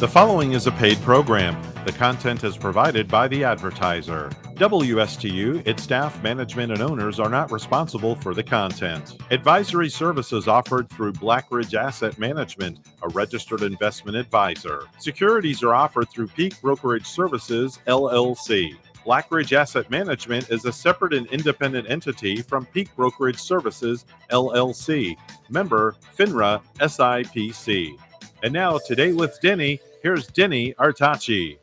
The following is a paid program. The content is provided by the advertiser. WSTU, its staff, management, and owners are not responsible for the content. Advisory services offered through Blackridge Asset Management, a registered investment advisor. Securities are offered through Peak Brokerage Services, LLC. Blackridge Asset Management is a separate and independent entity from Peak Brokerage Services, LLC. Member FINRA SIPC. And now, Today with Denny, here's Denny Artachi.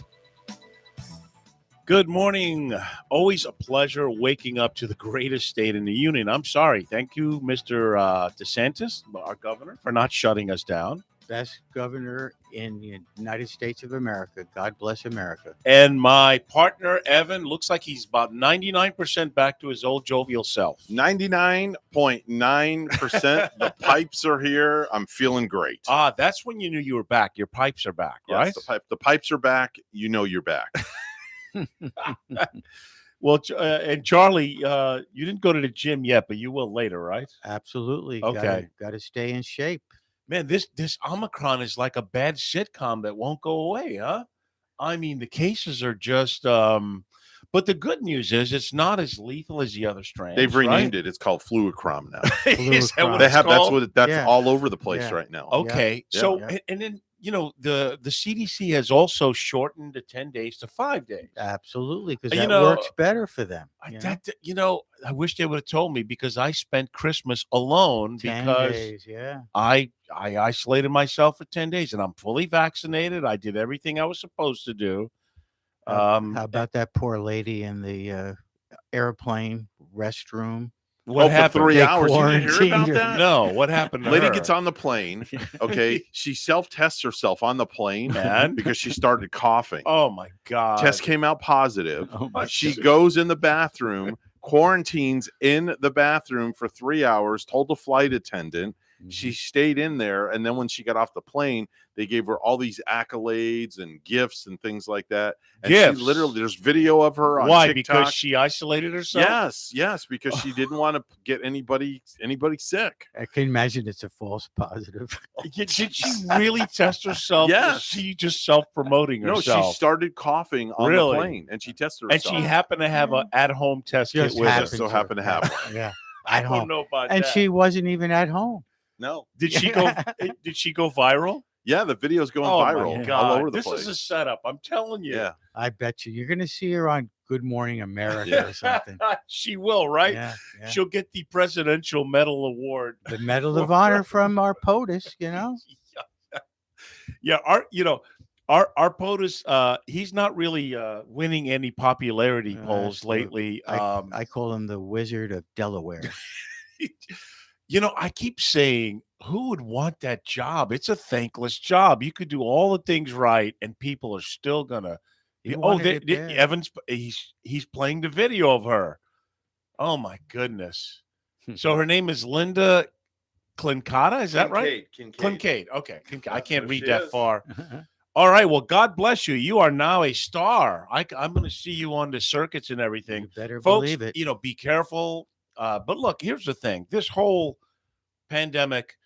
Good morning. Always a pleasure waking up to the greatest state in the union. I'm sorry. Thank you, Mr. DeSantis, our governor, for not shutting us down. Best governor in the United States of America. God bless America. And my partner, Evan, looks like he's about 99% back to his old jovial self. 99.9%. The pipes are here. I'm feeling great. That's when you knew you were back. Your pipes are back, right? Yes, the pipes are back. You know you're back. Well, and Charlie, you didn't go to the gym yet, but you will later, right? Absolutely. Okay. Got to stay in shape. Man, this Omicron is like a bad sitcom that won't go away, huh? I mean, the cases are just but the good news is it's not as lethal as the other strands. They've renamed it. It's called Fluicrom now. Is that what They it's have called? that's all over the place right now. Okay. Yeah. So Yeah. and then the CDC has also shortened the 10 days to 5 days. Absolutely, because that works better for them. I wish they would have told me, because I spent Christmas alone 10 because days, I isolated myself for 10 days and I'm fully vaccinated. I did everything I was supposed to do. How about that poor lady in the airplane restroom? What happened? For 3 hours. You didn't hear about that? No. What happened to Lady her? gets on the plane. Okay. She self-tests herself on the plane And? because she started coughing. Oh, my God. Test came out positive. Oh my She God. goes in the bathroom, quarantines in the bathroom for 3 hours, told the flight attendant. She stayed in there, and then when she got off the plane, they gave her all these accolades and gifts and things like that. And Gifts? she literally, there's video of her on Why? TikTok. Because she isolated herself? Yes, because she didn't want to get anybody sick. I can imagine it's a false positive. Did she really test herself? Yes. Was she just self-promoting No, herself? she started coughing on Really? the plane, and she tested And herself. she happened to have an at-home test kit Just with her. happened so happened to have one. Yeah. I At don't home. know about And that. she wasn't even at home. No. Did she go? Did she go viral? Yeah, the video's going Oh viral my God! all over the This place. is a setup. I'm telling you. Yeah. I bet you're going to see her on Good Morning America or something. She will, right? Yeah. She'll get the Presidential Medal Award. The Medal of Honor from our POTUS, Yeah, our POTUS, he's not really winning any popularity polls lately. I call him the Wizard of Delaware. I keep saying, who would want that job? It's a thankless job. You could do all the things right, and people are still gonna. Evans, he's playing the video of her. Oh my goodness! So her name is Linda Klinkata. Is that right? Kincaid. Okay, I can't read that far. All right. Well, God bless you. You are now a star. I'm going to see you on the circuits and everything. You better Folks, believe it. Be careful. But look, here's the thing. This whole pandemic,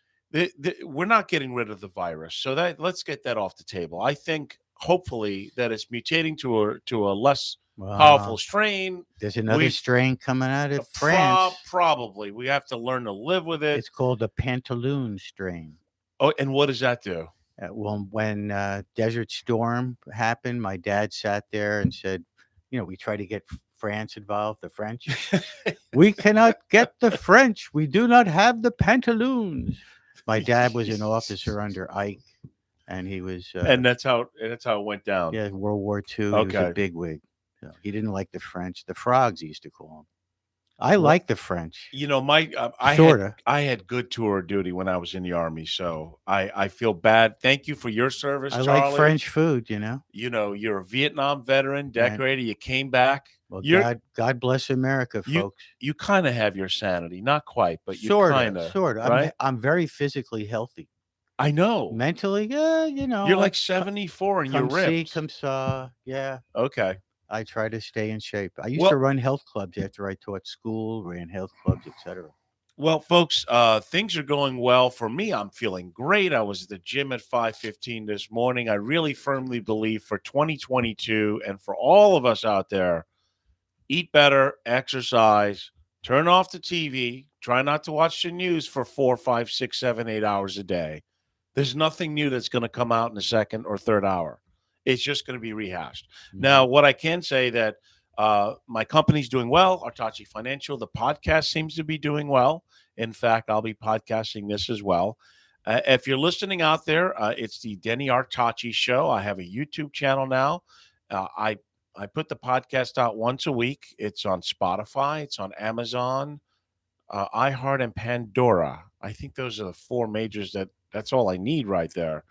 we're not getting rid of the virus. So let's get that off the table. I think hopefully that it's mutating to a less powerful strain. There's another strain coming out of France. Probably. We have to learn to live with it. It's called the Pantaloon strain. Oh, and what does that do? Well, when Desert Storm happened, my dad sat there and said, we try to get France involved, the French. We cannot get the French. We do not have the pantaloons. My dad was an officer under Ike, and he was. And that's how it went down. Yeah, World War II. Okay. He was a bigwig. So he didn't like the French. The frogs, he used to call them. I like the French. I had good tour duty when I was in the Army, so I feel bad. Thank you for your service, I Charlie. like French food, You're a Vietnam veteran, decorator. You came back. Well, God bless America, folks. You kind of have your sanity, not quite, but you sort of. Right? I'm very physically healthy. I know. Mentally, you're like 74 and you're ripped. Come saw, yeah. Okay. I try to stay in shape. I used to run health clubs after I taught school, ran health clubs, etc. Well, folks, things are going well for me. I'm feeling great. I was at the gym at 5:15 this morning. I really firmly believe for 2022 and for all of us out there, eat better, exercise, turn off the TV, try not to watch the news for 4, 5, 6, 7, 8 hours a day. There's nothing new that's going to come out in the second or third hour. It's just going to be rehashed. Now, what I can say that my company's doing well, Artachi Financial. The podcast seems to be doing well. In fact, I'll be podcasting this as well. If you're listening out there, it's the Denny Artachi Show. I have a YouTube channel now. I put the podcast out once a week. It's on Spotify. It's on Amazon, iHeart, and Pandora. I think those are the four majors that's all I need right there.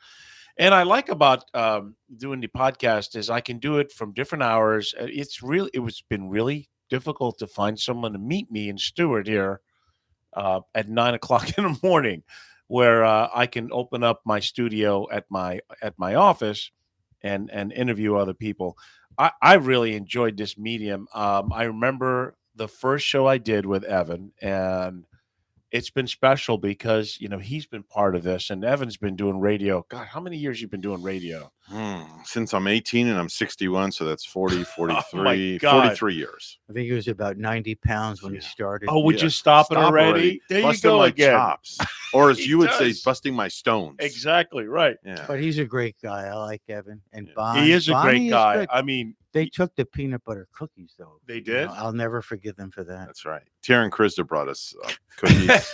And I like about doing the podcast is I can do it from different hours. It's been really difficult to find someone to meet me in Stewart here at 9 o'clock in the morning, where I can open up my studio at my office and interview other people. I really enjoyed this medium. I remember the first show I did with Evan, and it's been special because, he's been part of this, and Evan's been doing radio. God, how many years you been doing radio? Since I'm 18 and I'm 61, so that's 40, 43, God. 43 years. I think he was about 90 pounds when he started. Oh, would you stop it already? There Busting you go my again. chops. Or as He you would say, does. busting my stones. Exactly, right. Yeah. But he's a great guy. I like Evan. And Yeah. Bonnie. He is a Bonnie great guy. good. I mean, They took the peanut butter cookies, though. they did? I'll never forgive them for that. That's right. Taryn Krista brought us cookies.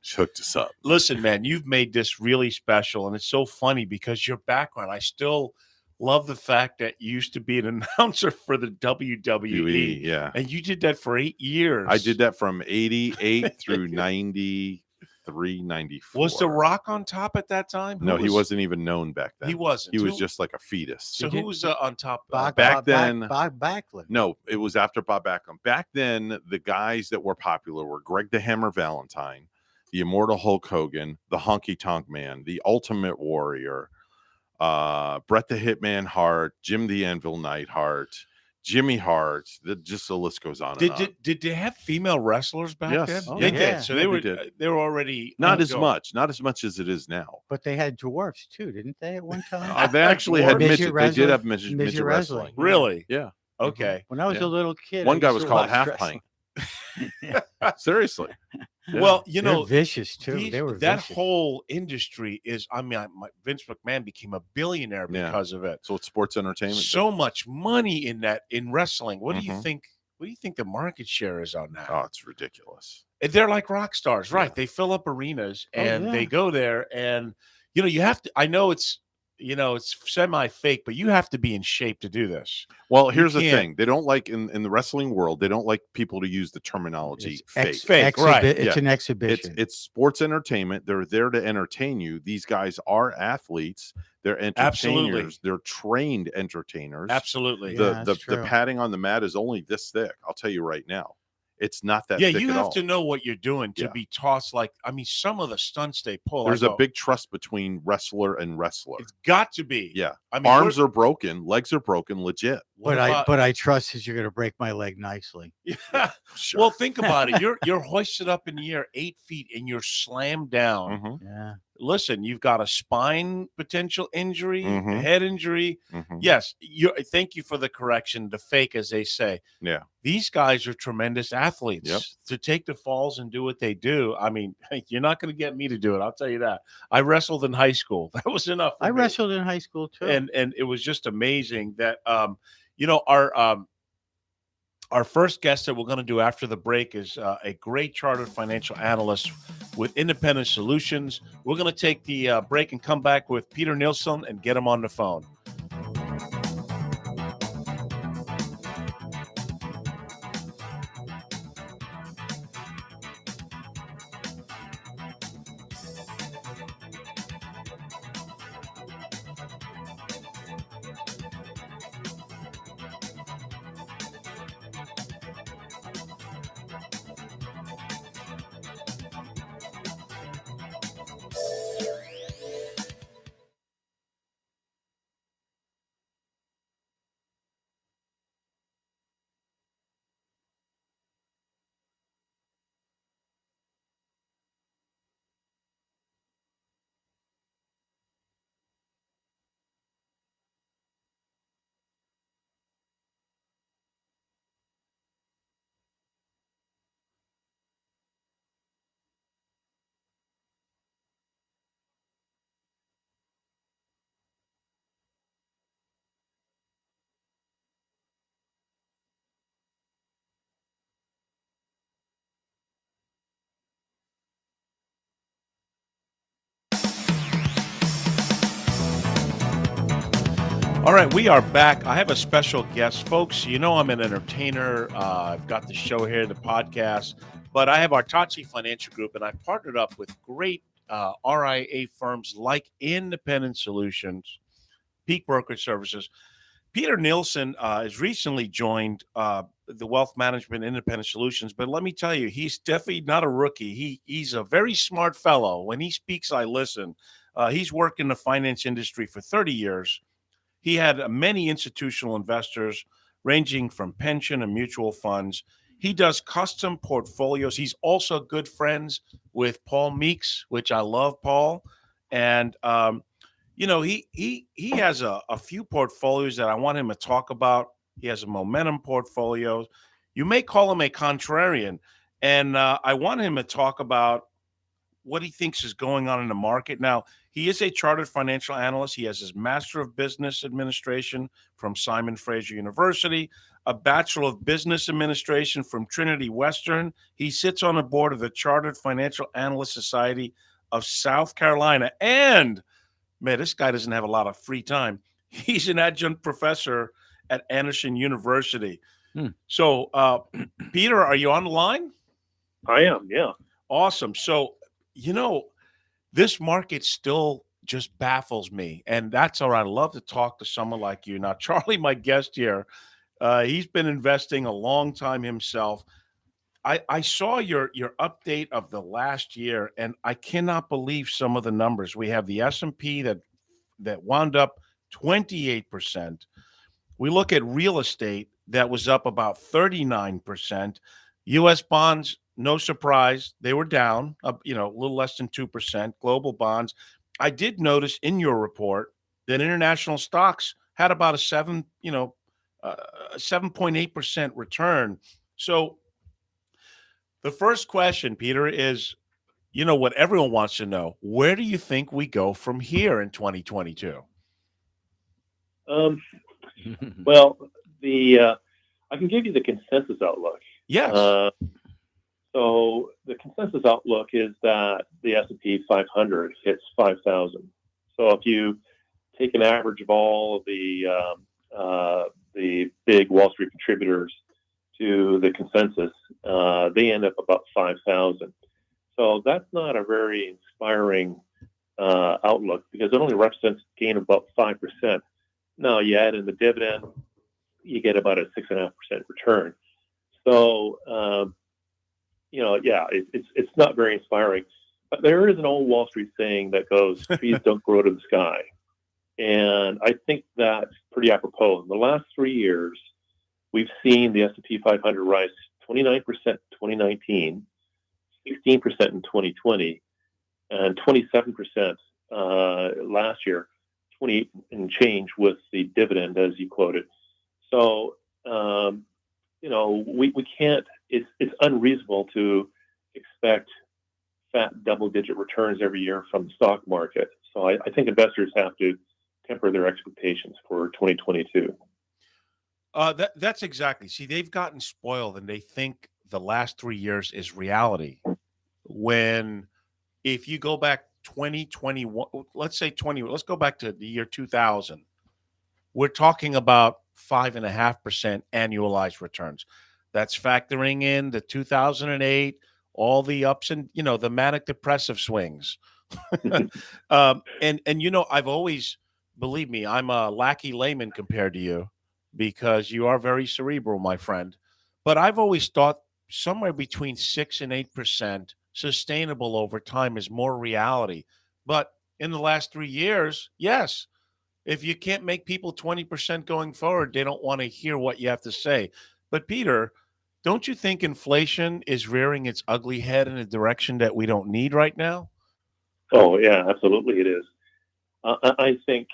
She hooked us up. Listen, man, you've made this really special, and it's so funny because your background, I still love the fact that you used to be an announcer for the WWE, Yeah. and you did that for 8 years. I did that from 88 through 93, 94. Was The Rock on top at that time? No, he wasn't even known back then. He wasn't. He was Who- just like a fetus. So who was on top? Bob then- Backlund. No, it was after Bob Backlund. Back then, the guys that were popular were Greg the Hammer Valentine, the Immortal Hulk Hogan, the Honky Tonk Man, the Ultimate Warrior, Bret the Hitman Hart, Jim the Anvil Neidhart, Jimmy Hart. Just the list goes on. and on. Did they have female wrestlers back Yes. then? Oh, They yeah. did. So Yeah, they they were did. they were already not as going. much as it is now. But they had dwarfs, too, didn't they, at one time? They actually had Midget midget. They did wrestling? have midget Midget wrestling. wrestling. Really? Yeah. Okay. When I was Yeah. a little kid. One I guy used was to called watch Half wrestling. Pint. Seriously. Yeah. Well, They're vicious, too. They were that vicious. whole industry is. I mean, Vince McMahon became a billionaire Yeah. because of it. So it's sports entertainment. So much money in wrestling. What do you Mhm. think? What do you think the market share is on that? Oh, it's ridiculous. And they're like rock stars, right? Yeah. They fill up arenas Oh, and yeah. they go there, and you have to. I know it's semi fake, but you have to be in shape to do this. Well, here's the can't- thing. They don't like in the wrestling world, they don't like people to use the terminology It's fake. Fake, right. It's Yeah. an exhibition. It's sports entertainment. They're there to entertain you. These guys are athletes. They're entertainers. Absolutely. They're trained entertainers. Absolutely. Yeah. The that's the true. padding on the mat is only this thick. I'll tell you right now. It's not that Yeah, thick you at have all. to know what you're doing to Yeah. be tossed. Like, I mean, some of the stunts they pull. There's I a go, big trust between wrestler and wrestler. It's got to be. Yeah. I mean, Arms are broken, legs are broken, legit. what But about- I trust that you're going to break my leg nicely. Yeah. Sure. Well, think about it. You're hoisted up in the air 8 feet and you're slammed down. Mhm, Yeah. Listen, you've got a spine potential injury, a Mhm. head injury. mhm. Yes, thank you for the correction, the fake, as they say. Yeah. These guys are tremendous athletes. Yep. To take the falls and do what they do. I mean, you're not going to get me to do it. I'll tell you that. I wrestled in high school. That was enough. for I me. wrestled in high school, too. and it was just amazing that our first guest that we're going to do after the break is a great chartered financial analyst with Independent Solutions. We're going to take the break and come back with Peter Nilsson and get him on the phone. All right, we are back. I have a special guest, folks. You know, I'm an entertainer. I've got the show here, the podcast, but I have our Tachi Financial Group, and I've partnered up with great RIA firms like Independent Solutions, Peak Brokerage Services. Peter Nielsen has recently joined the Wealth Management Independent Solutions, but let me tell you, he's definitely not a rookie. He's a very smart fellow. When he speaks, I listen. He's worked in the finance industry for 30 years. He had many institutional investors ranging from pension and mutual funds. He does custom portfolios. He's also good friends with Paul Meeks, which I love, Paul. And he has a few portfolios that I want him to talk about. He has a momentum portfolio. You may call him a contrarian, and I want him to talk about what he thinks is going on in the market. Now, he is a chartered financial analyst. He has his Master of Business Administration from Simon Fraser University, a Bachelor of Business Administration from Trinity Western. He sits on the board of the Chartered Financial Analyst Society of South Carolina. And, man, this guy doesn't have a lot of free time. He's an adjunct professor at Anderson University. So, Peter, are you on the line? I am, yeah. Awesome. So, this market still just baffles me, and that's all right. I love to talk to someone like you. Now, Charlie, my guest here, he's been investing a long time himself. I saw your update of the last year, and I cannot believe some of the numbers. We have the S&P that wound up 28%. We look at real estate that was up about 39%. U.S. bonds, no surprise, they were down, a little less than 2%. Global bonds. I did notice in your report that international stocks had about a 7.8% return. So the first question, Peter, is, what everyone wants to know: where do you think we go from here in 2022? Well, I can give you the consensus outlook. Yes. So the consensus outlook is that the S&P 500 hits 5,000. So if you take an average of all of the big Wall Street contributors to the consensus, they end up about 5,000. So that's not a very inspiring outlook, because it only represents a gain of about 5%. Now you add in the dividend, you get about a 6.5% return. So, it's not very inspiring. But there is an old Wall Street saying that goes, trees don't grow to the sky. And I think that's pretty apropos. In the last 3 years, we've seen the S&P 500 rise 29% in 2019, 16% in 2020, and 27% last year, 28 and change with the dividend, as you quoted. So, we can't, it's unreasonable to expect fat double-digit returns every year from the stock market. So I think investors have to temper their expectations for 2022. That's exactly. See, they've gotten spoiled, and they think the last 3 years is reality. When, if you go back 2021, let's go back to the year 2000. We're talking about 5.5% annualized returns. That's factoring in the 2008, all the ups and, the manic depressive swings. I've always, believe me, I'm a lackey layman compared to you, because you are very cerebral, my friend. But I've always thought somewhere between 6 and 8% sustainable over time is more reality. But in the last 3 years, yes, if you can't make people 20% going forward, they don't want to hear what you have to say. But Peter, don't you think inflation is rearing its ugly head in a direction that we don't need right now? Oh, yeah, absolutely it is. I think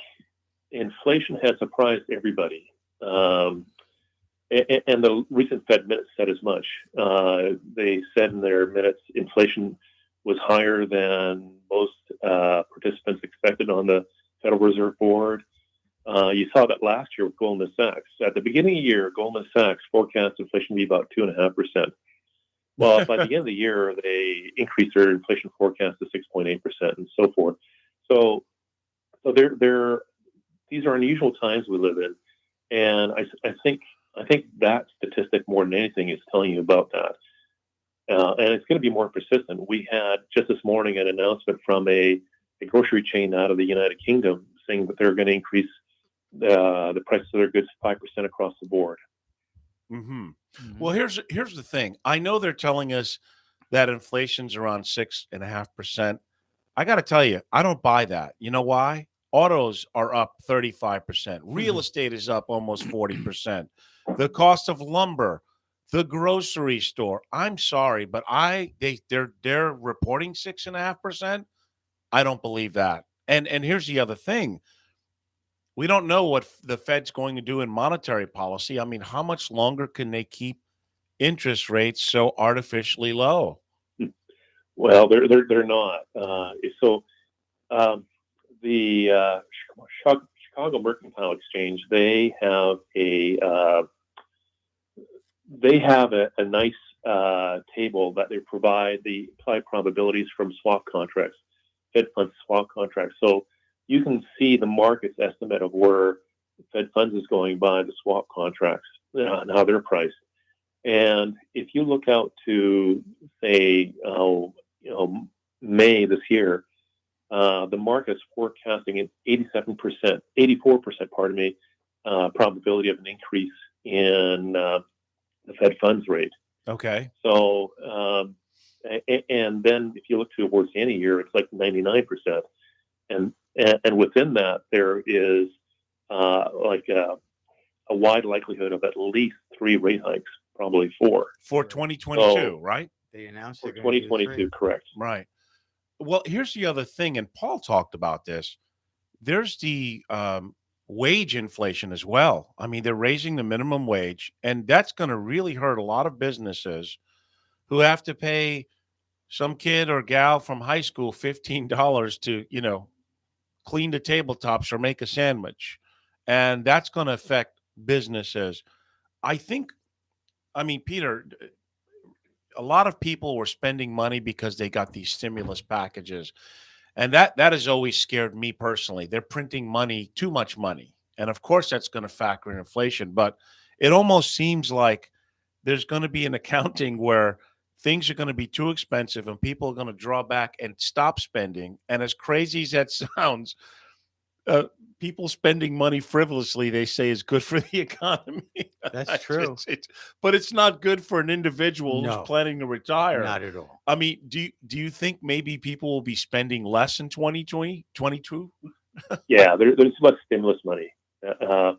inflation has surprised everybody. And the recent Fed minutes said as much. They said in their minutes inflation was higher than most participants expected on the Federal Reserve Board. You saw that last year with Goldman Sachs. At the beginning of the year, Goldman Sachs forecast inflation to be about 2.5%. Well, by the end of the year, they increased their inflation forecast to 6.8% and so forth. So they're these are unusual times we live in, and I think that statistic more than anything is telling you about that. And it's going to be more persistent. We had just this morning an announcement from a grocery chain out of the United Kingdom saying that they're going to increase the prices of their goods 5% across the board. Mm-hmm. Well, here's the thing. I know they're telling us that inflation's around 6.5%. I got to tell you, I don't buy that. You know why? Autos are up 35%. Real estate is up almost 40%. The cost of lumber, the grocery store. I'm sorry, but they're reporting 6.5%. I don't believe that. And here's the other thing. We don't know what the Fed's going to do in monetary policy. I mean, how much longer can they keep interest rates so artificially low? Well, they're not. The Chicago Mercantile Exchange, they have a nice table that they provide the implied probabilities from swap contracts, Fed funds swap contracts. So you can see the market's estimate of where Fed funds is going by the swap contracts and how they're priced. And if you look out to say, May this year, the market is forecasting an 84%, probability of an increase in the Fed funds rate. Okay. So, and then if you look towards the end of the year, it's like 99%. And within that, there is like a wide likelihood of at least 3 rate hikes, probably 4. For 2022, right? They announced For they're gonna do 2022, 3. correct. Right. Well, here's the other thing, and Paul talked about this. There's the wage inflation as well. I mean, they're raising the minimum wage, and that's going to really hurt a lot of businesses who have to pay some kid or gal from high school $15 to, clean the tabletops or make a sandwich. And that's going to affect businesses. I mean, Peter, a lot of people were spending money because they got these stimulus packages. And that has always scared me personally. They're printing money, too much money. And of course, that's going to factor in inflation. But it almost seems like there's going to be an accounting where things are going to be too expensive and people are going to draw back and stop spending. And as crazy as that sounds, people spending money frivolously, they say, is good for the economy. That's true. But it's not good for an individual who's planning to retire. Not at all. I mean, do you think maybe people will be spending less in 2022? Yeah, there's less stimulus money. So,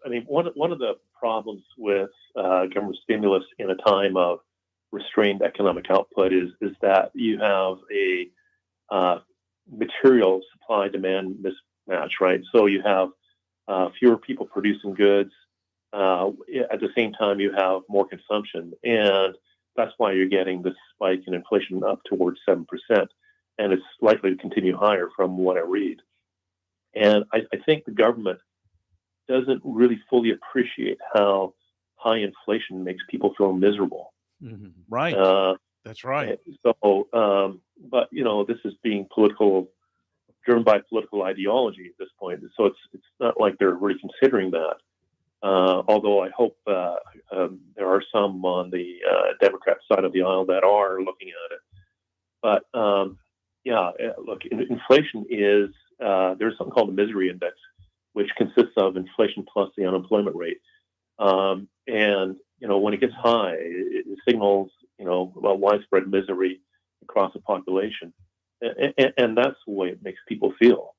I mean, one of the problems with government stimulus in a time of restrained economic output is that you have a material supply-demand mismatch, right? So you have fewer people producing goods. At the same time, you have more consumption. And that's why you're getting this spike in inflation up towards 7%. And it's likely to continue higher from what I read. And I think the government doesn't really fully appreciate how high inflation makes people feel miserable. Mm-hmm. Right. That's right. So, but this is being driven by political ideology at this point. So it's not like they're really considering that. Although I hope there are some on the Democrat side of the aisle that are looking at it. But look, inflation is there's something called the misery index, which consists of inflation plus the unemployment rate. And when it gets high, it signals about widespread misery across the population, and that's the way it makes people feel.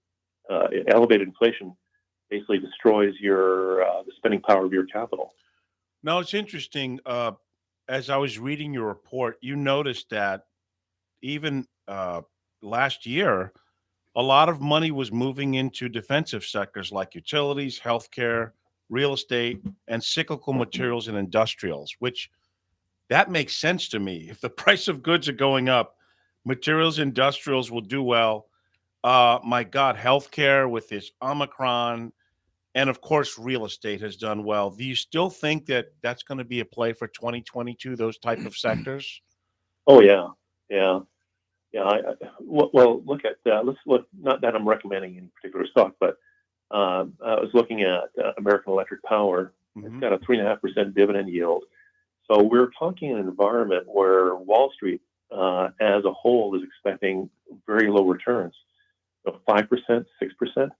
Elevated inflation basically destroys the spending power of your capital. Now, it's interesting. As I was reading your report, you noticed that even last year, a lot of money was moving into defensive sectors like utilities, healthcare, real estate, and cyclical materials and industrials, which that makes sense to me. If the price of goods are going up, materials, industrials will do well. My God, healthcare with this Omicron, and of course, real estate has done well. Do you still think that that's going to be a play for 2022, those type of sectors? Oh, yeah. Well, look at let's look. Not that I'm recommending any particular stock, but I was looking at American Electric Power. It's got a 3.5% dividend yield. So we're talking an environment where Wall Street as a whole is expecting very low returns, 5%, 6%.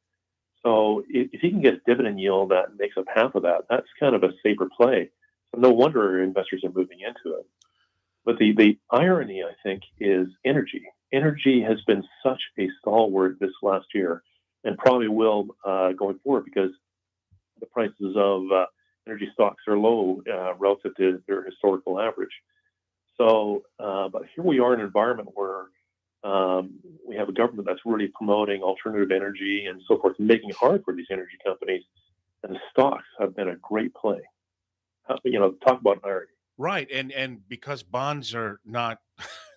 So if you can get a dividend yield that makes up half of that, that's kind of a safer play. So no wonder investors are moving into it. But the irony, I think, is energy. Energy has been such a stalwart this last year, and probably will going forward, because the prices of energy stocks are low relative to their historical average. So, but here we are in an environment where we have a government that's really promoting alternative energy and so forth, and making it hard for these energy companies. And the stocks have been a great play. Talk about irony. Right, and because bonds are not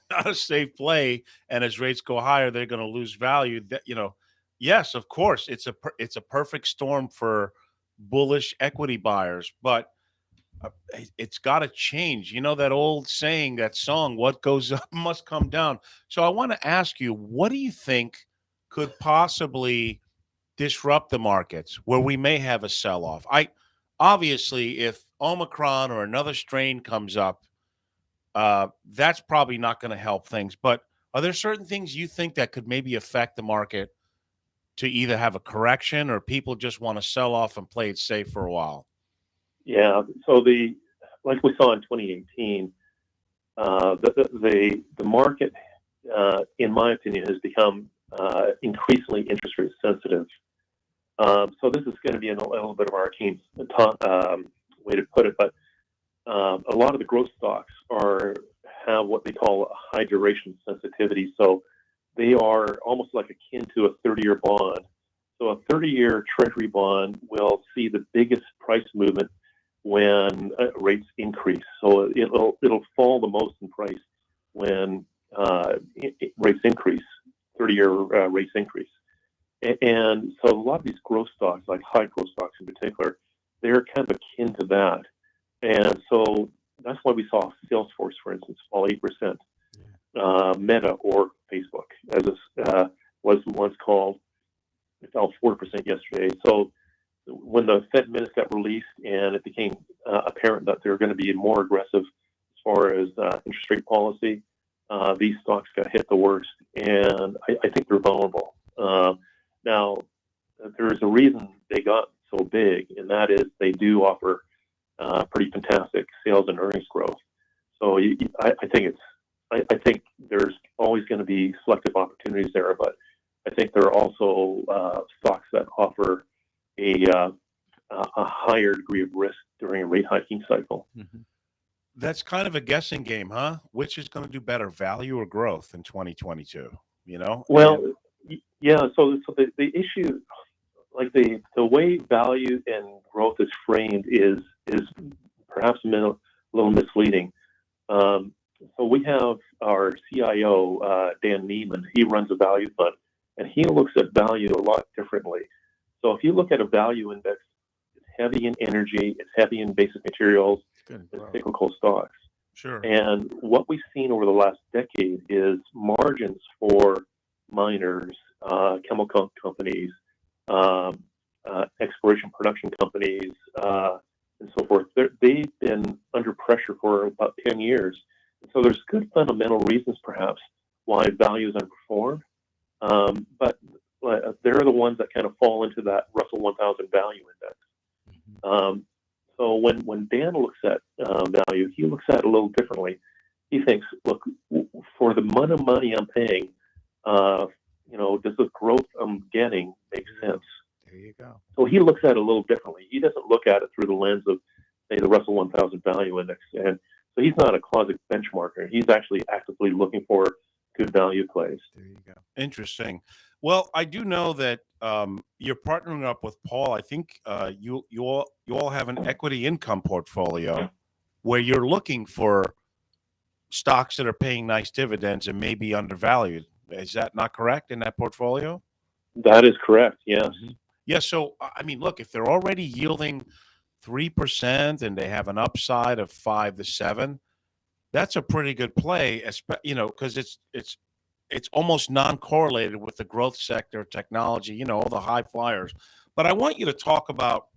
not a safe play, and as rates go higher, they're going to lose value. That yes, of course, it's a perfect storm for bullish equity buyers, but it's got to change. You know that old saying, that song, "What goes up must come down." So I want to ask you, what do you think could possibly disrupt the markets where we may have a sell-off? Obviously, if Omicron or another strain comes up, that's probably not going to help things. But are there certain things you think that could maybe affect the market to either have a correction, or people just want to sell off and play it safe for a while? Yeah. So like we saw in 2018, the market, in my opinion, has become increasingly interest rate sensitive. So this is going to be a little bit of an arcane way to put it, but a lot of the growth stocks have what they call a high duration sensitivity. So they are almost like akin to a 30-year bond. So a 30-year Treasury bond will see the biggest price movement when rates increase. So it'll fall the most in price when rates increase, 30-year rates increase. And so a lot of these growth stocks, like high growth stocks in particular, they're kind of akin to that. And so that's why we saw Salesforce, for instance, fall 8%. Meta, or Facebook, as it was once called, it fell 4% yesterday. So when the Fed minutes got released and it became apparent that they're going to be more aggressive as far as interest rate policy, these stocks got hit the worst. And I think they're vulnerable. Now, there's a reason they got so big, and that is they do offer pretty fantastic sales and earnings growth. So I think there's always going to be selective opportunities there, but I think there are also stocks that offer a higher degree of risk during a rate hiking cycle. Mm-hmm. That's kind of a guessing game, huh? Which is going to do better, value or growth in 2022? Well, yeah. So the issue, like the way value and growth is framed, is perhaps a little misleading. So we have our CIO, Dan Neiman. He runs a value fund, and he looks at value a lot differently. So if you look at a value index, it's heavy in energy, it's heavy in basic materials, and cyclical stocks. Sure. And what we've seen over the last decade is margins for miners, chemical companies, exploration production companies, and so forth. They've been under pressure for about 10 years. So there's good fundamental reasons, perhaps, why value is underperformed. But they're the ones that kind of fall into that Russell 1000 value index. Mm-hmm. So when Dan looks at value, he looks at it a little differently. He thinks, look, for the amount of money I'm paying, does the growth I'm getting make sense? There you go. So he looks at it a little differently. He doesn't look at it through the lens of, say, the Russell 1000 value index. And so he's not a closet benchmarker. He's actually actively looking for good value plays. There you go. Interesting. Well, I do know that you're partnering up with Paul. I think you all have an equity income portfolio where you're looking for stocks that are paying nice dividends and may be undervalued. Is that not correct in that portfolio? That is correct. Yes. Mm-hmm. Yeah. So, I mean, look, if they're already yielding 3% and they have an upside of 5 to 7, that's a pretty good play, because it's almost non-correlated with the growth sector, technology, all the high flyers. But I want you to talk about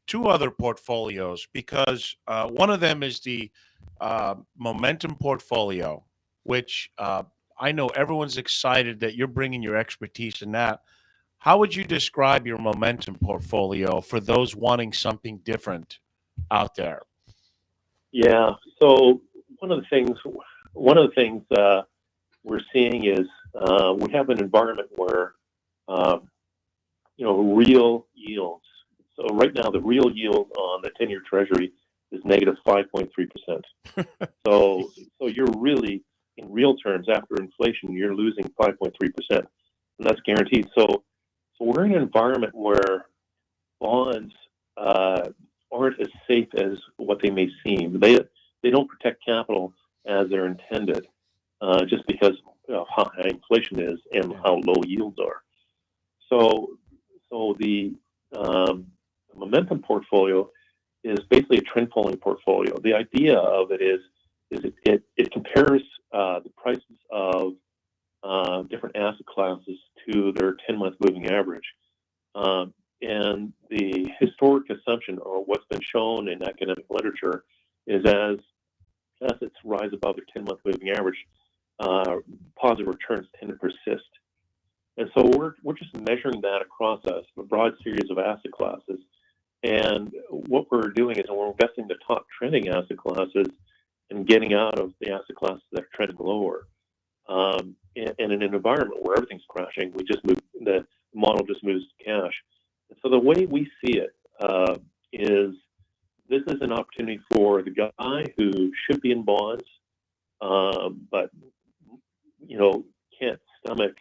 two other portfolios because one of them is the momentum portfolio, which I know everyone's excited that you're bringing your expertise in that. How would you describe your momentum portfolio for those wanting something different out there? Yeah. So one of the things we're seeing is we have an environment where real yields. So right now, the real yield on the 10-year Treasury is negative 5.3%. So you're really, in real terms, after inflation, you're losing 5.3%, and that's guaranteed. So we're in an environment where bonds aren't as safe as what they may seem. They don't protect capital as they're intended, just because of how high inflation is and how low yields are. So the momentum portfolio is basically a trend following portfolio. The idea of it is it compares the prices of different asset classes to their 10-month moving average. And the historic assumption, or what's been shown in academic literature, is as assets rise above their 10-month moving average, positive returns tend to persist. And so we're just measuring that across a broad series of asset classes. And what we're doing is we're investing in the top trending asset classes and getting out of the asset classes that are trending lower. And in an environment where everything's crashing, the model just moves to cash. And so the way we see it is this is an opportunity for the guy who should be in bonds, but can't stomach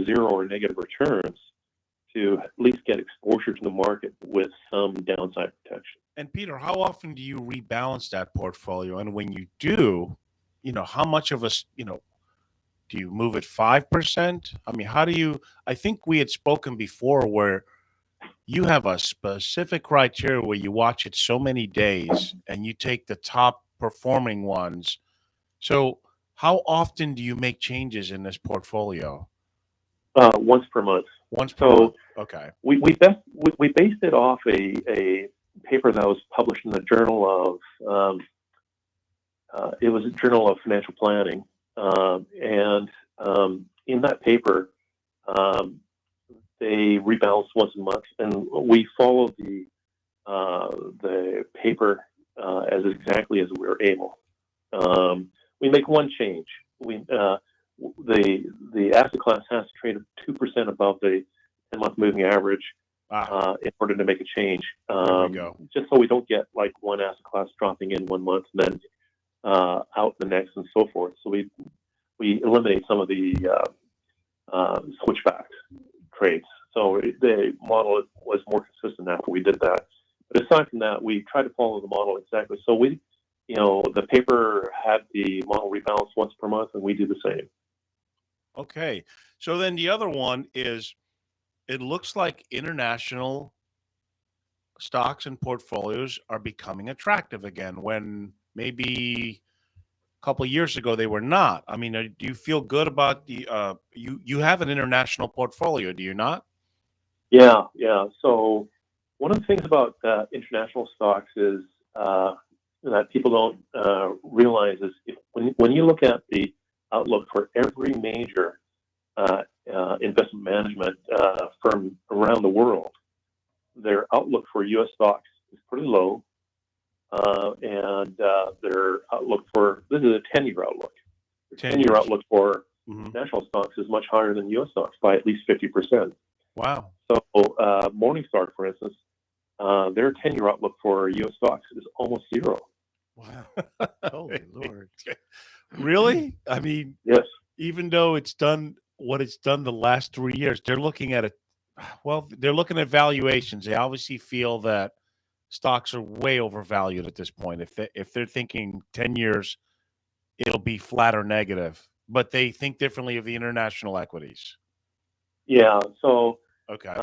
zero or negative returns, to at least get exposure to the market with some downside protection. And Peter, how often do you rebalance that portfolio? And when you do, how much of do you move it 5%? I mean, how do you? I think we had spoken before where you have a specific criteria where you watch it so many days and you take the top performing ones. So how often do you make changes in this portfolio? Once per month. Once per month. Okay. We based it off a paper that was published in the Journal of it was a Journal of Financial Planning, and in that paper they rebalance once a month, and we follow the paper as exactly as we were able. We make one change. The asset class has to trade 2% above the 10-month moving average in order to make a change. There we go. Just so we don't get like one asset class dropping in 1 month and then out the next and so forth. So we eliminate some of the switchback trades. So the model was more consistent after we did that. But aside from that, we try to follow the model exactly. So the paper had the model rebalance once per month, and we do the same. Okay. So then the other one is, it looks like international stocks and portfolios are becoming attractive again, when maybe a couple of years ago they were not. I mean, do you feel good about you have an international portfolio, do you not? Yeah. So one of the things about international stocks is that people don't realize is when you look at the outlook for every major investment management firm around the world, their outlook for U.S. stocks is pretty low, and their outlook this is a 10-year outlook. The 10-year outlook for national stocks is much higher than U.S. stocks by at least 50%. Wow. So Morningstar, for instance, their 10-year outlook for U.S. stocks is almost zero. Wow. Holy Lord. Really? I mean, yes. Even though it's done what it's done the last 3 years, they're looking at it. Well, they're looking at valuations. They obviously feel that stocks are way overvalued at this point. If they're thinking 10 years, it'll be flat or negative, but they think differently of the international equities. Yeah. So okay.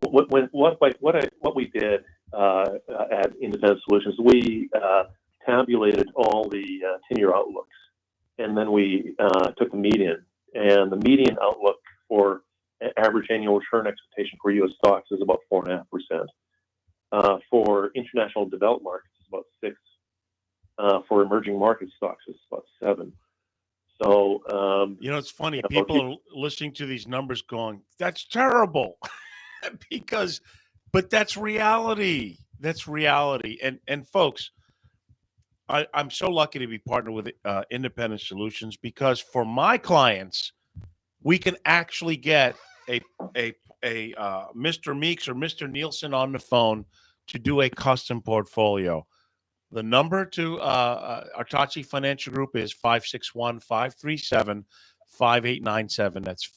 What we did at Independent Solutions, we tabulated all the 10-year outlooks, and then we took the median. And the median outlook for average annual return expectation for U.S. stocks is about 4.5%. For international developed markets, it's about 6. For emerging market stocks, it's about 7. So, it's funny. People are listening to these numbers going, that's terrible. But that's reality. That's reality. And folks, I'm so lucky to be partnered with Independent Solutions, because for my clients, we can actually get a Mr. Meeks or Mr. Nielsen on the phone to do a custom portfolio. The number to Artachi Financial Group is 561-537-5897. That's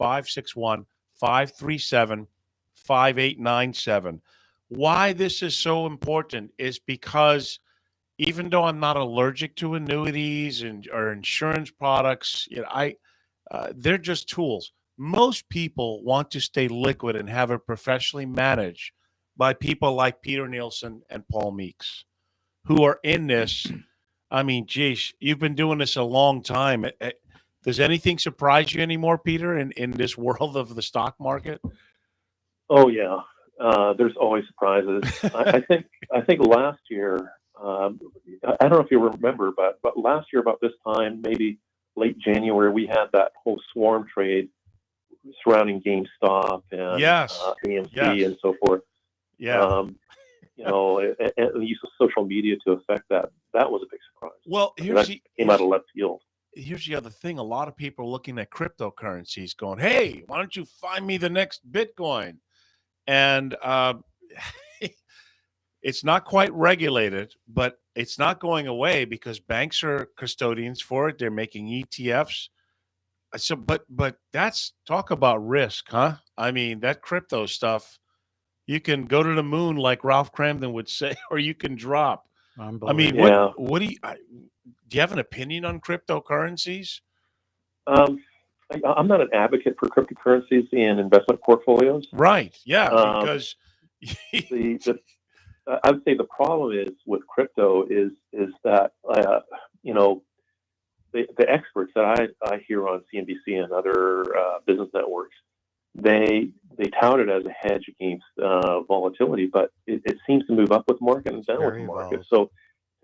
561-537-5897. Why this is so important is because even though I'm not allergic to annuities or insurance products, they're just tools. Most people want to stay liquid and have it professionally managed by people like Peter Nielsen and Paul Meeks, who are in this. I mean, geez, you've been doing this a long time. Does anything surprise you anymore, Peter, in this world of the stock market? Oh yeah, there's always surprises. I think last year, I don't know if you remember, but last year about this time, maybe late January, we had that whole swarm trade surrounding GameStop and AMC and so forth. Yeah. And the use of social media to affect that was a big surprise. Well, came out of left field. Here's the other thing. A lot of people are looking at cryptocurrencies going, hey, why don't you find me the next Bitcoin? And it's not quite regulated, but it's not going away because banks are custodians for it. They're making ETFs. So, but that's talk about risk, huh? I mean, that crypto stuff, you can go to the moon like Ralph Cramden would say, or you can drop. I mean, what do you have an opinion on cryptocurrencies? I'm not an advocate for cryptocurrencies in investment portfolios. Right. Yeah. Because I would say the problem is with crypto is that the experts that I hear on CNBC and other business networks, they tout it as a hedge against volatility, but it seems to move up with market and down with the market. So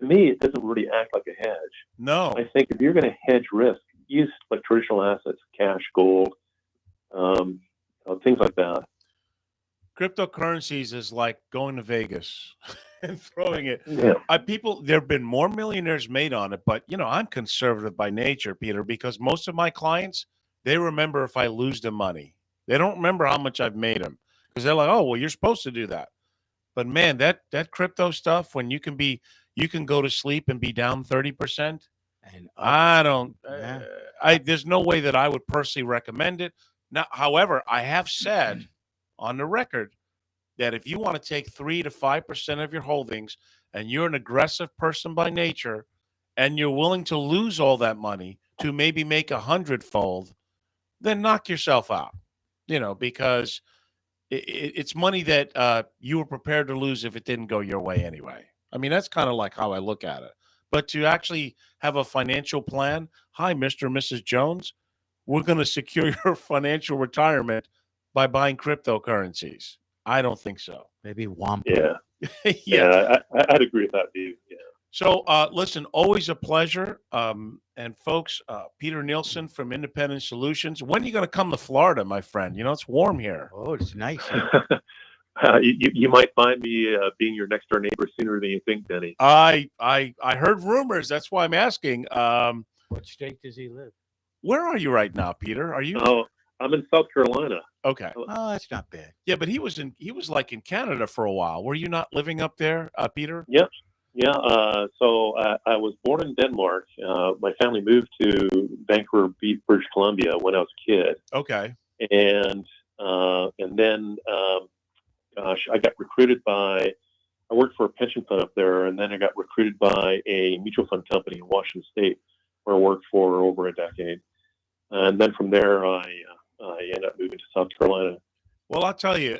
to me, it doesn't really act like a hedge. No. I think if you're going to hedge risk, use like traditional assets, cash, gold, things like that. Cryptocurrencies is like going to Vegas and throwing it. Yeah. There have been more millionaires made on it, but I'm conservative by nature, Peter, because most of my clients, they remember if I lose the money. They don't remember how much I've made them because they're like, oh, well, you're supposed to do that. But man, that crypto stuff, when you can go to sleep and be down 30%. And I don't, there's no way that I would personally recommend it. Now, however, I have said on the record that if you want to take 3 to 5% of your holdings and you're an aggressive person by nature and you're willing to lose all that money to maybe make 100-fold, then knock yourself out, because it's money that you were prepared to lose if it didn't go your way anyway. I mean, that's kind of like how I look at it. But to actually have a financial plan, hi, Mr. and Mrs. Jones, we're going to secure your financial retirement by buying cryptocurrencies. I don't think so. Maybe Womp. Yeah. Yeah, I'd agree with that view. Yeah. So, listen, always a pleasure. And folks, Peter Nielsen from Independent Solutions. When are you going to come to Florida, my friend? It's warm here. Oh, it's nice. You might find me being your next door neighbor sooner than you think, Denny. I heard rumors. That's why I'm asking. What state does he live? Where are you right now, Peter? Are you? Oh, I'm in South Carolina. Okay. Oh, that's not bad. Yeah, but he was like in Canada for a while. Were you not living up there, Peter? Yep. Yeah. So I was born in Denmark. My family moved to Vancouver Beach, British Columbia when I was a kid. Okay. And then, I got recruited I worked for a pension fund up there, and then I got recruited by a mutual fund company in Washington State, where I worked for over a decade. And then from there, I ended up moving to South Carolina. Well, I'll tell you,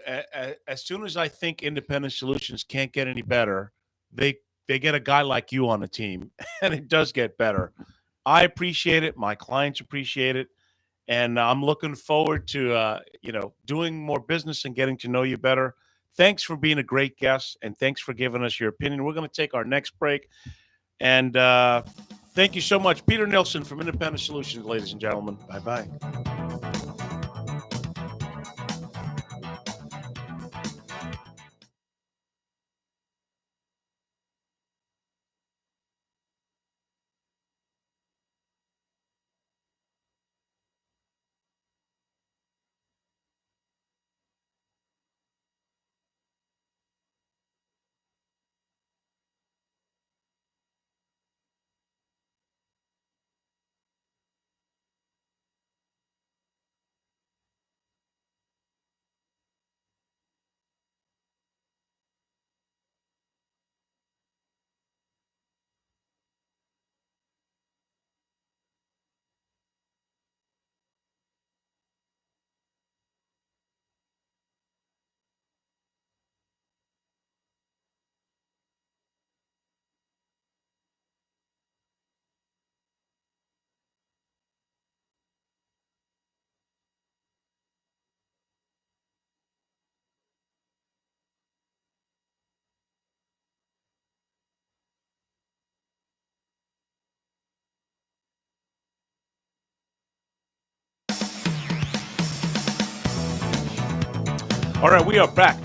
as soon as I think Independent Solutions can't get any better, they get a guy like you on the team, and it does get better. I appreciate it. My clients appreciate it. And I'm looking forward to, doing more business and getting to know you better. Thanks for being a great guest, and thanks for giving us your opinion. We're going to take our next break. And thank you so much. Peter Nilsson from Independent Solutions, ladies and gentlemen. Bye-bye. All right, we are back.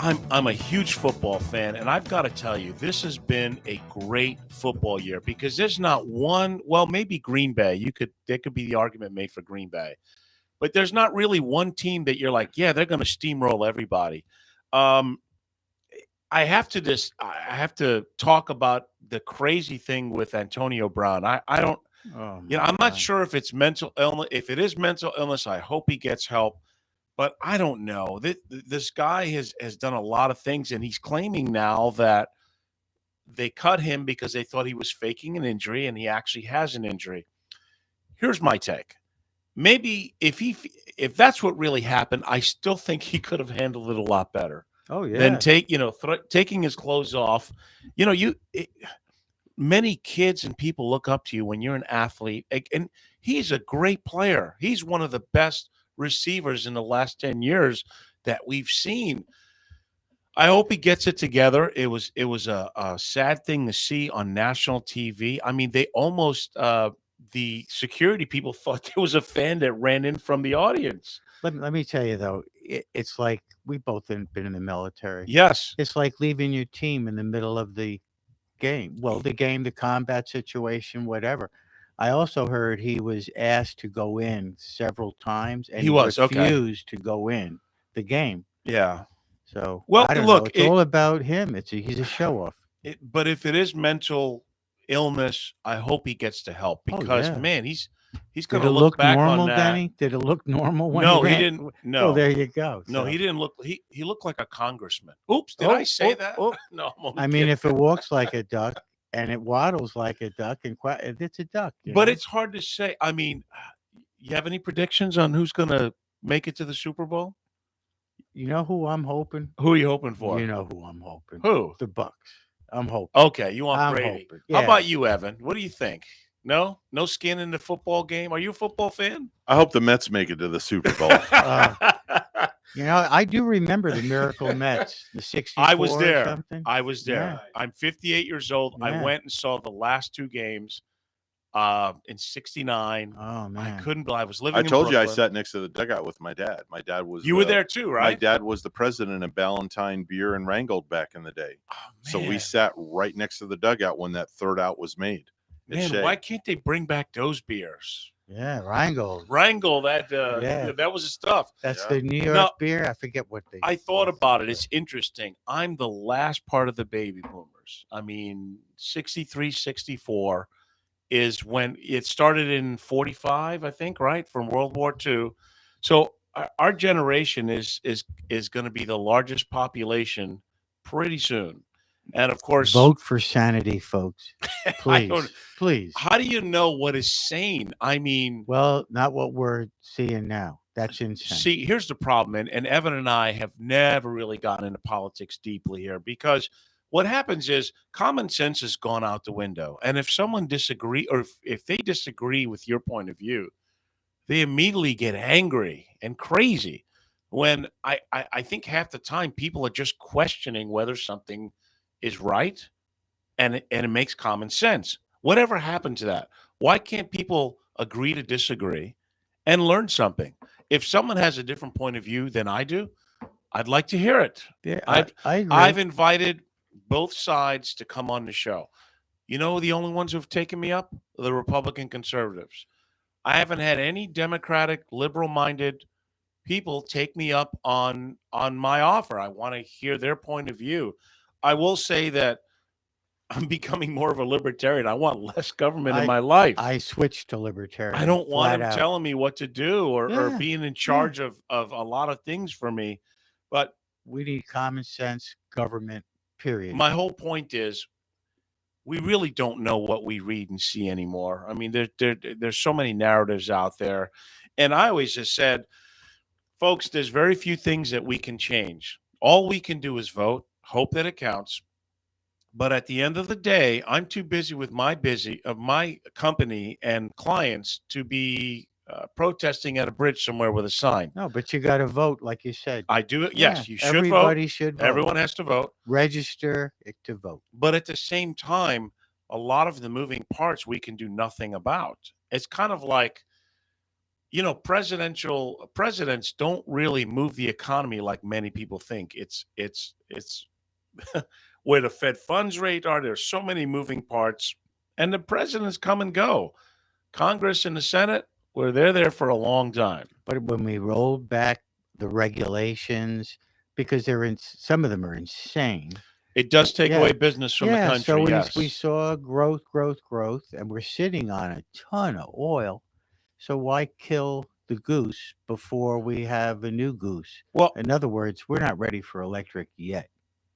I'm a huge football fan, and I've got to tell you, this has been a great football year because there's not one. Well, maybe Green Bay. There could be the argument made for Green Bay, but there's not really one team that you're like, yeah, they're going to steamroll everybody. I have to talk about the crazy thing with Antonio Brown. I don't. Oh, I'm not sure if it's mental illness. If it is mental illness, I hope he gets help. But I don't know. This guy has done a lot of things, and he's claiming now that they cut him because they thought he was faking an injury, and he actually has an injury. Here's my take. Maybe if that's what really happened, I still think he could have handled it a lot better. Oh yeah. Than taking his clothes off. Many kids and people look up to you when you're an athlete, and he's a great player. He's one of the best receivers in the last 10 years that we've seen. I hope he gets it together. It was a sad thing to see on national TV. I mean, they almost the security people thought there was a fan that ran in from the audience. Let me tell you though, it's like we both been in the military. Yes, it's like leaving your team in the middle of the game. Well, the combat situation, whatever. I also heard he was asked to go in several times, and he refused to go in the game. Yeah. So, well, I don't look, know. It's all about him. He's a show off. But if it is mental illness, I hope he gets to help because man, he's going to look back normal, on that. Danny? Did it look normal? No, he didn't. No, well, there you go. No, he didn't look. He looked like a congressman. Oops, did I say that? No, I mean, if it walks like a duck and it waddles like a duck, and it's a duck. But it's hard to say. I mean, you have any predictions on who's going to make it to the Super Bowl? You know who I'm hoping? Who are you hoping for? You know who I'm hoping? Who? The Bucks. I'm hoping. Okay, you want Brady. Yeah. How about you, Evan? What do you think? No skin in the football game. Are you a football fan? I hope the Mets make it to the Super Bowl. I do remember the Miracle Mets, the 64. I was there. Something. I was there. Yeah. I'm 58 years old. Yeah. I went and saw the last two games in 69. Oh, man. I couldn't believe I was living in told you I Brooklyn. sat next to the dugout with my dad. My dad was You were there too, right? My dad was the president of Ballantine Beer and Rheingold back in the day. Oh, so we sat right next to the dugout when that third out was made. Man, why can't they bring back those beers? Yeah, Rheingold. Rheingold, that was the stuff. That's the New York beer. I forget what they. I thought about it. It's interesting. I'm the last part of the baby boomers. I mean, 63, 64 is when it started in 45, I think, right? From World War II. So our generation is going to be the largest population pretty soon. And of course, vote for sanity, folks. Please, please. How do you know what is sane? I mean, well, not what we're seeing now. That's insane. See, here's the problem, and Evan and I have never really gotten into politics deeply here because what happens is common sense has gone out the window. And if someone disagree, or if they disagree with your point of view, they immediately get angry and crazy when I think half the time people are just questioning whether something is right, and it makes common sense. Whatever happened to that? Why can't people agree to disagree and learn something? If someone has a different point of view than I do, I'd like to hear it. Yeah, I've I I've agree. invited both sides to come on the show. You know, the only ones who've taken me up? The Republican conservatives. I haven't had any Democratic, liberal-minded people take me up on my offer. I want to hear their point of view. I will say that I'm becoming more of a libertarian. I want less government in I my life. I switched to I libertarian don't want flat him out. telling me what to do or Yeah, being in yeah. charge of a lot of things for me. But We need common sense government, period. my whole point is we really don't know what we read and see anymore. I mean, there's so many narratives out there. And I always just said, folks, there's very few things that we can change. All we can do is vote, hope that it counts. But at the end of the day, I'm too busy with my company and clients to be protesting at a bridge somewhere with a sign. No, but you got to vote, like you said. I do it. Yeah, Yes, you should vote. everybody should vote. Everyone has to vote. Register to vote. But at the same time, a lot of the moving parts we can do nothing about. It's kind of like, you know, presidents don't really move the economy like many people think. It's where the Fed funds rate are. There's so many moving parts, and the presidents come and go. Congress and the Senate, well, they're there for a long time. But when we rolled back the regulations, because some of them are insane. It does take Yeah. away business from the country. So Yes. we saw growth, and we're sitting on a ton of oil. So why kill the goose before we have a new goose? Well, In other words, we're not ready for electric yet.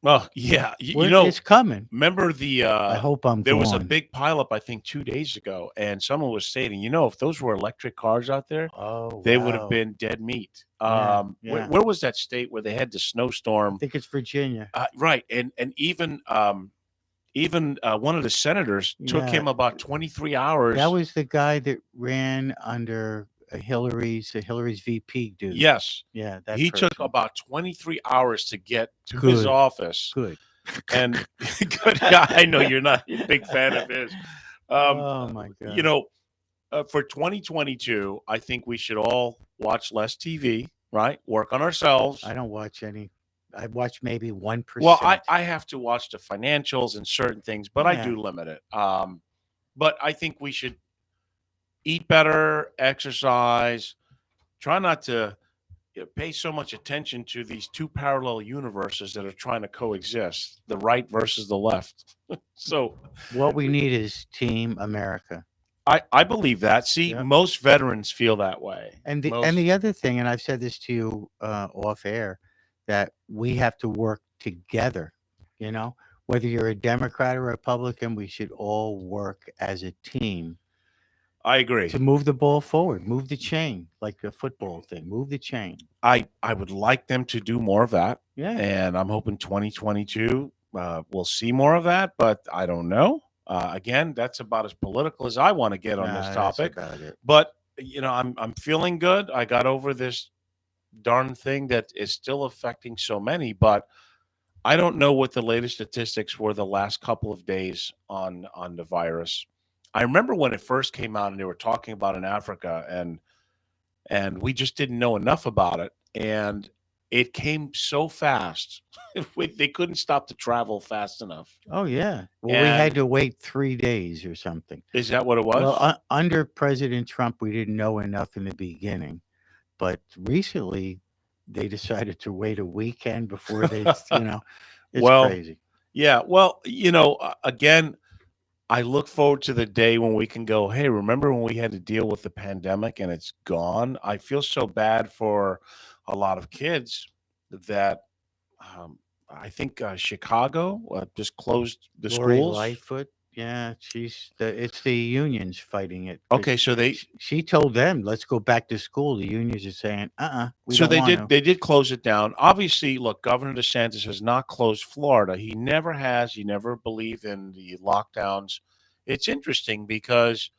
well, yeah. You We're- know, it's coming. remember the I hope I'm there was a gone. big pileup, I think, 2 days ago, and someone was stating, you know, if those were electric cars out there, Oh, they would have wow. been dead meat. Yeah, yeah. Where was that state where they had the I snowstorm? think it's Virginia. Right, and even one of the senators took Yeah. him about 23 hours. That was the guy that ran under Hillary's VP dude. Yes, Yeah, that he took person. about 23 hours to get to his Good. office. Good. And good guy. I know you're not a big fan of his. Oh my God. You know, for 2022, I think we should all watch less TV, right? Work on ourselves. I don't watch any. I watch maybe 1%. Well, I have to watch the financials and certain things, but I Yeah. do limit it. But I think we should eat better, exercise, try not to pay so much attention to these two parallel universes that are trying to coexist, the right versus the left. So What we need is Team America. I believe that. See, Yep. most veterans feel that way. And the Most- other thing, and I've said this to you off air, that we have to work together. You know, whether you're a Democrat or Republican, we should all work as a team I agree. to move the ball forward, move the chain, like the football thing, move the chain. I would like them to do more of that, Yeah. and I'm hoping 2022 we'll see more of that. But I don't know. Again, that's about as political as I want to get on Nah, this that's topic. about it. But you know, I'm feeling good. I got over this darn thing that is still affecting so many, but I don't know what the latest statistics were the last couple of days on the virus. I remember when it first came out and they were talking about in Africa, and we just didn't know enough about it, and it came so fast. They couldn't stop the travel fast enough. Oh yeah. Well, we had And- to wait 3 days or something. Is that what it was? Well, under President Trump, we didn't know enough in the beginning, but recently they decided to wait a weekend before they, you know, it's Well, crazy. Yeah. Well, you know, again, I look forward to the day when we can go, hey, remember when we had to deal with the pandemic and it's gone? I feel so bad for a lot of kids that I think Chicago just closed the Lori schools. Lightfoot, yeah, it's the unions fighting it. 'cause Okay, so she told them, let's go back to school. The unions are saying, we so don't they want did to. they did close it down. Obviously, look, Governor DeSantis has not closed Florida. He never has. He never believed in the lockdowns. It's interesting because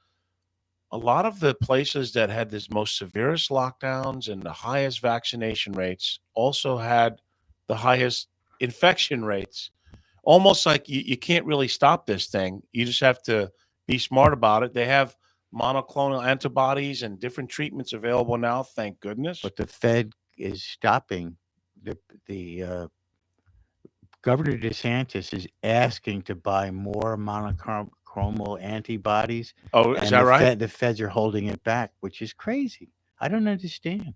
a lot of the places that had this most severest lockdowns and the highest vaccination rates also had the highest infection rates. Almost like you can't really stop this thing. You just have to be smart about it. They have monoclonal antibodies and different treatments available now, thank goodness. But the Fed is stopping the Governor DeSantis is asking to buy more monoclonal antibodies. Oh, is that right? The Feds are holding it back, which is crazy. I don't understand.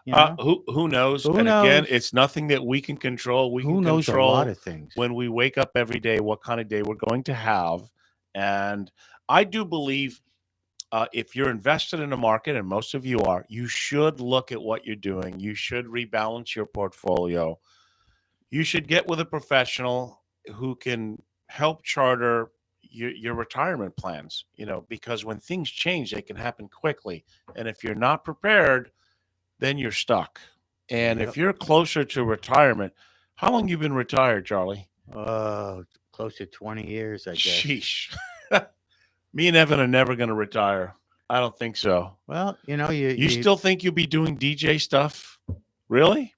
Who knows? Who and knows? Again, it's nothing that we can control. We Who can knows control a lot of things. when we wake up every day, what kind of day we're going to have. And I do believe if you're invested in the market, and most of you are, you should look at what you're doing. You should rebalance your portfolio. You should get with a professional who can help charter your retirement plans, because when things change, they can happen quickly. And if you're not prepared, then you're stuck. And if you're closer to retirement, how long you been retired, Charlie? Close to 20 years, I guess. Sheesh. Me and Evan are never going to retire. I don't think so. Well, you still think you'll be doing DJ stuff? Really?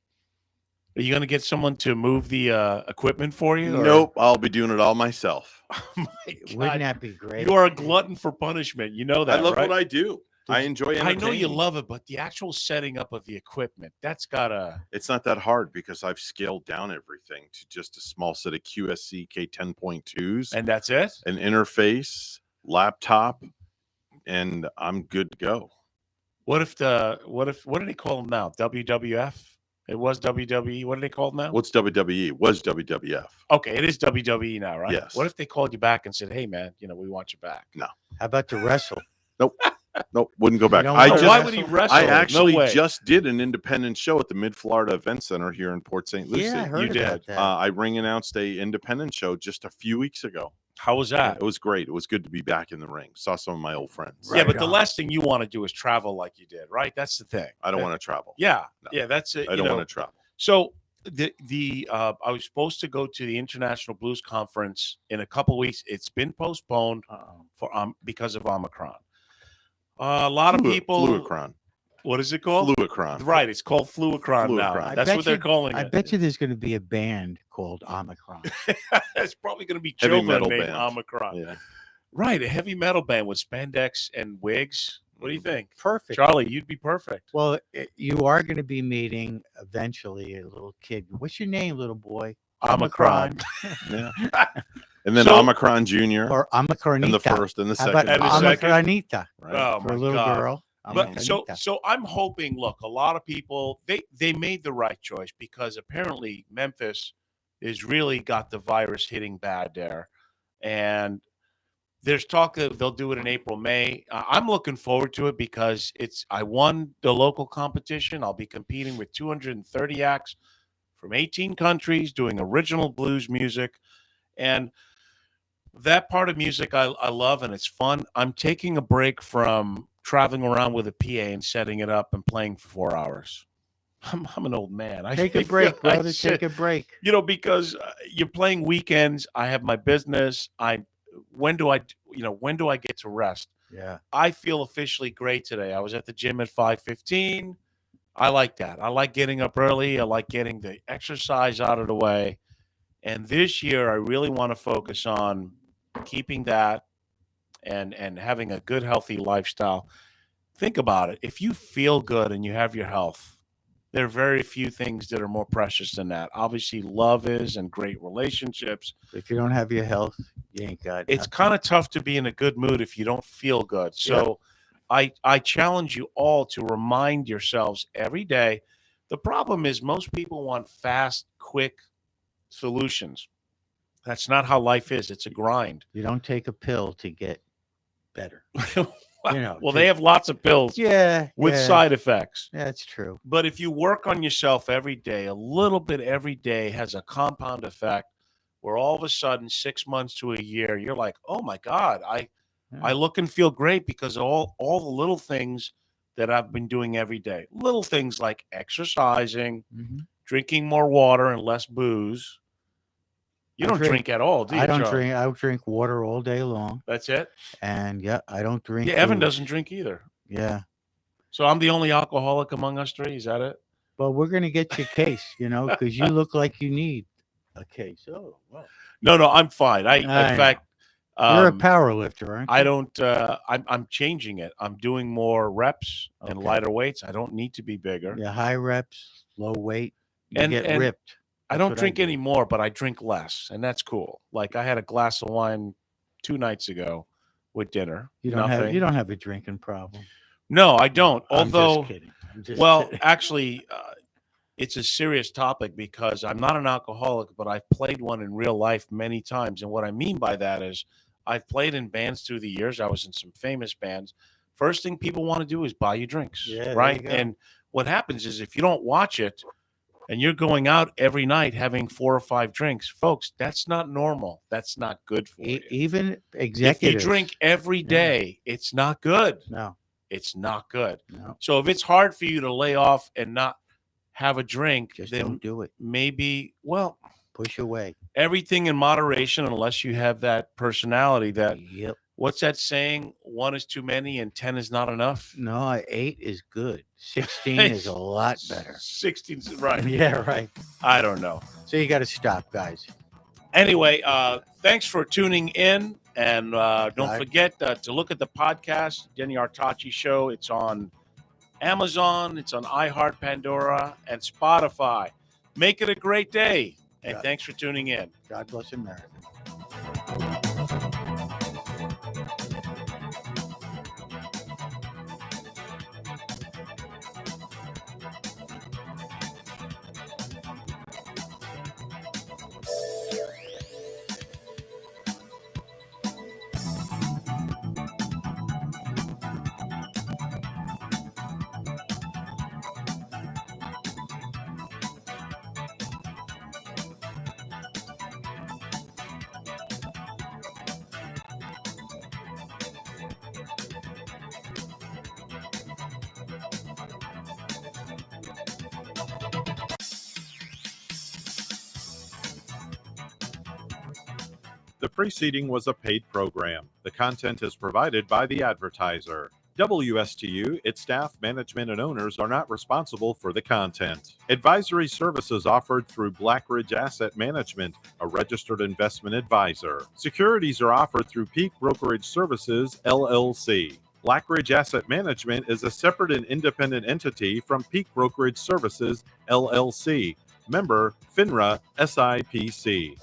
Are you going to get someone to move the equipment for you? Nope, I'll be doing it all myself. Oh my God. Wouldn't that be great? You are a glutton for punishment. You know that, I love right? what I do. I enjoy entertaining. I know you love it, but the actual setting up of the equipment, that's gotta... It's not that hard because I've scaled down everything to just a small set of QSC K10.2s. And that's it? An interface, laptop, and I'm good to go. What do they call them now? WWF? It was WWE. What do they call them now? What's WWE? Was WWF. Okay, it is WWE now, right? Yes. What if they called you back and said, "Hey, man, we want you back"? No. How about to wrestle? Nope. Nope. Wouldn't go back. Why would he wrestle? I actually No way. just did an independent show at the Mid-Florida Event Center here in Port St. Lucie. Yeah, I heard about that. I ring announced a independent show just a few weeks ago. How was that? It was great. It was good to be back in the ring. Saw some of my old friends. Yeah, but the last thing you want to do is travel like you did, right? That's the thing. I don't want to travel. Yeah, No. yeah, that's it. I don't want to travel. So I was supposed to go to the International Blues Conference in a couple weeks. It's been postponed for because of Omicron. A lot of people. Fluicron. What is it called? Fluicron. Right, it's called Fluicron now. That's what they're calling it. I bet you there's going to be a band called Omicron. It's probably going to be Heavy children metal named band. Omicron. Yeah. Right, a heavy metal band with spandex and wigs. What do you think? Perfect. Charlie, you'd be perfect. Well, you are going to be meeting eventually a little kid. What's your name, little boy? Omicron. Yeah. And then Omicron Jr. Or Omicronita. And the first and the How second. about And the second? Omicronita Right? Oh, for my a little God. girl? But so Omicronita. I'm hoping, look, a lot of people, they made the right choice because apparently Memphis is really got the virus hitting bad there. And there's talk that they'll do it in April, May. I'm looking forward to it because I won the local competition. I'll be competing with 230 acts from 18 countries doing original blues music. And that part of music I love, and it's fun. I'm taking a break from traveling around with a PA and setting it up and playing for 4 hours. I'm an old man. Take a break, brother. Take a break. Because you're playing weekends. I have my business. When do I get to rest? Yeah. I feel officially great today. I was at the gym at 5:15. I like that. I like getting up early. I like getting the exercise out of the way. And this year, I really want to focus on keeping that and having a good, healthy lifestyle. Think about it. If you feel good and you have your health, there are very few things that are more precious than that. Obviously, love is and great relationships. If you don't have your health, you ain't got it. It's kind of tough to be in a good mood if you don't feel good. So I challenge you all to remind yourselves every day. The problem is most people want fast, quick solutions. That's not how life is. It's a grind. You don't take a pill to get better. Well, they have lots of pills with side effects. Yeah, that's true. But if you work on yourself every day, a little bit every day has a compound effect where all of a sudden 6 months to a year, you're like, oh my God, I look and feel great because of all the little things that I've been doing every day. Little things like exercising, drinking more water and less booze, You don't drink at all, do you? I don't Charlie? drink. I drink water all day long. That's it. And yeah, I don't drink. Yeah, Evan booze. doesn't drink either. Yeah. So I'm the only alcoholic among us three. Is that it? Well, we're gonna get you a case, because you look like you need a case. Oh, well. No, I'm fine. In fact, you're a power lifter, aren't you? I don't. I'm changing it. I'm doing more reps and lighter weights. I don't need to be bigger. Yeah, high reps, low weight. You get ripped. I don't drink anymore, but I drink less, and that's cool. Like I had a glass of wine 2 nights ago with dinner. You don't have a drinking problem. No, I don't. Although, I'm just kidding. Kidding. Actually, it's a serious topic because I'm not an alcoholic, but I've played one in real life many times. And what I mean by that is I've played in bands through the years. I was in some famous bands. First thing people want to do is buy you drinks, right? And what happens is if you don't watch it and you're going out every night having 4 or 5 drinks, folks, that's not normal. That's not good for you. Even executives. If you drink every day, it's not good. No. It's not good. No. So if it's hard for you to lay off and not have a drink, just then don't do it. Maybe, push away. Everything in moderation, unless you have that personality that, what's that saying? 1 is too many and 10 is not enough. No, 8 is good. 16 is a lot better. 16 is right. Yeah, right. I don't know. So you got to stop, guys. Anyway, thanks for tuning in. And don't forget to look at the podcast, Denny Artachi Show. It's on Amazon, it's on iHeart, Pandora, and Spotify. Make it a great day. And thanks for tuning in. God bless America. The preceding was a paid program. The content is provided by the advertiser. WSTU, its staff, management, and owners are not responsible for the content. Advisory services offered through Blackridge Asset Management, a registered investment advisor. Securities are offered through Peak Brokerage Services, LLC. Blackridge Asset Management is a separate and independent entity from Peak Brokerage Services, LLC. Member, FINRA, SIPC.